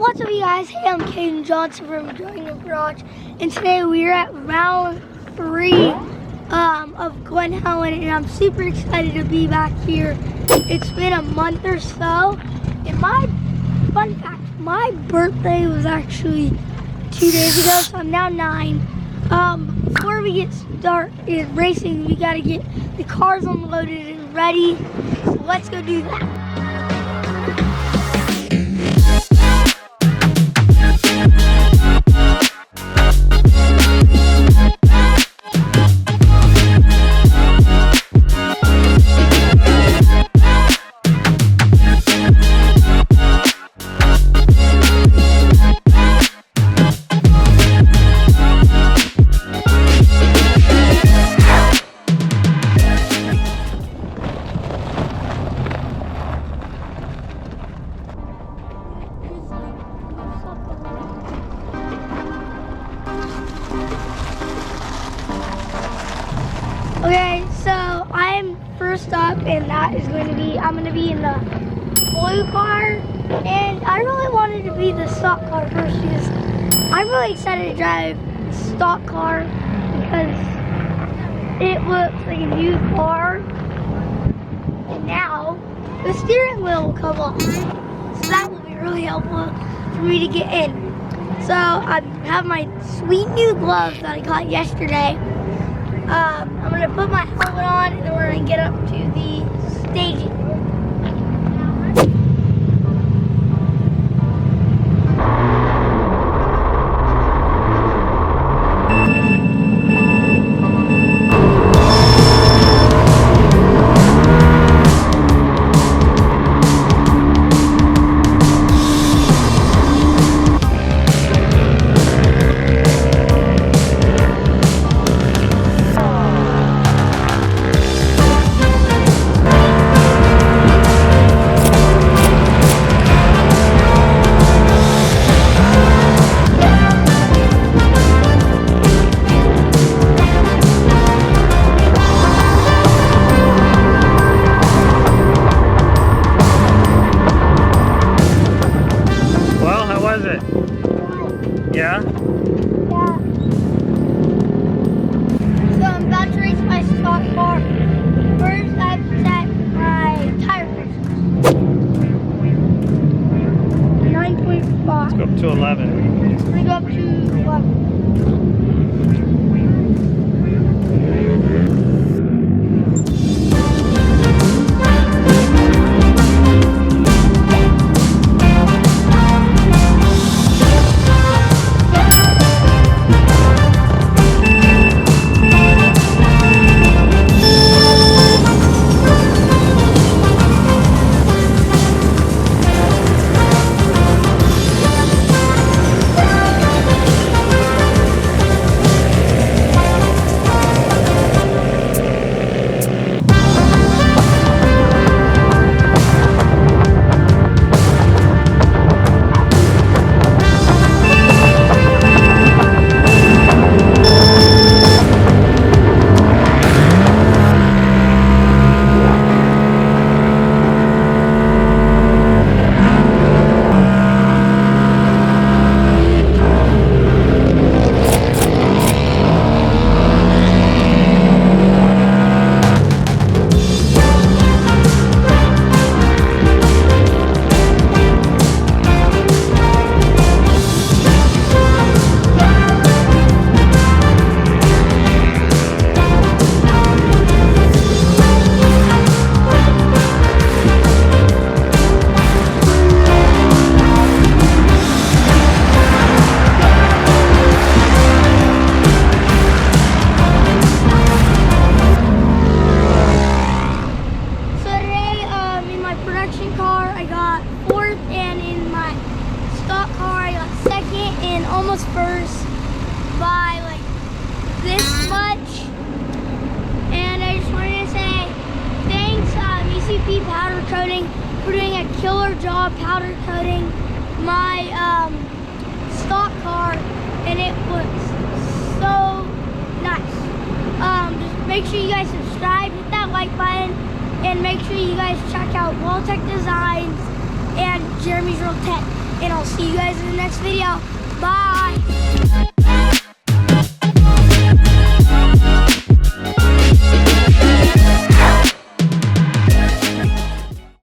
What's up, you guys? Hey, I'm Caden Johnson from Joining the Garage, and today we are at round 3 of Glen Helen, and I'm super excited to be back here. It's been a month or so, and my fun fact, my birthday was actually 2 days ago, so I'm now 9. Before we get started racing, we got to get the cars unloaded and ready, so let's go do that. Okay, so I'm first up, and that is going to be, I'm going to be in the blue car, and I really wanted to be the stock car first because I'm really excited to drive stock car because it looks like a new car, and now the steering wheel will come off, so that will be really helpful for me to get in. So I have my sweet new gloves that I got yesterday. I'm going to put my helmet on, and then we're going to get up to the staging. Yeah? Yeah. So I'm about to race my stock car. First, I have to set my tire pressure. 9.5. Let's go up to 11. Let's go up to 11. Almost first by like this much, and I just wanted to say thanks ECP Powder Coating for doing a killer job powder coating my stock car, and it looks so nice. Just make sure you guys subscribe, hit that like button, and make sure you guys check out Wall Tech Designs and Jeremy's Real Tech. and I'll see you guys in the next video. Bye.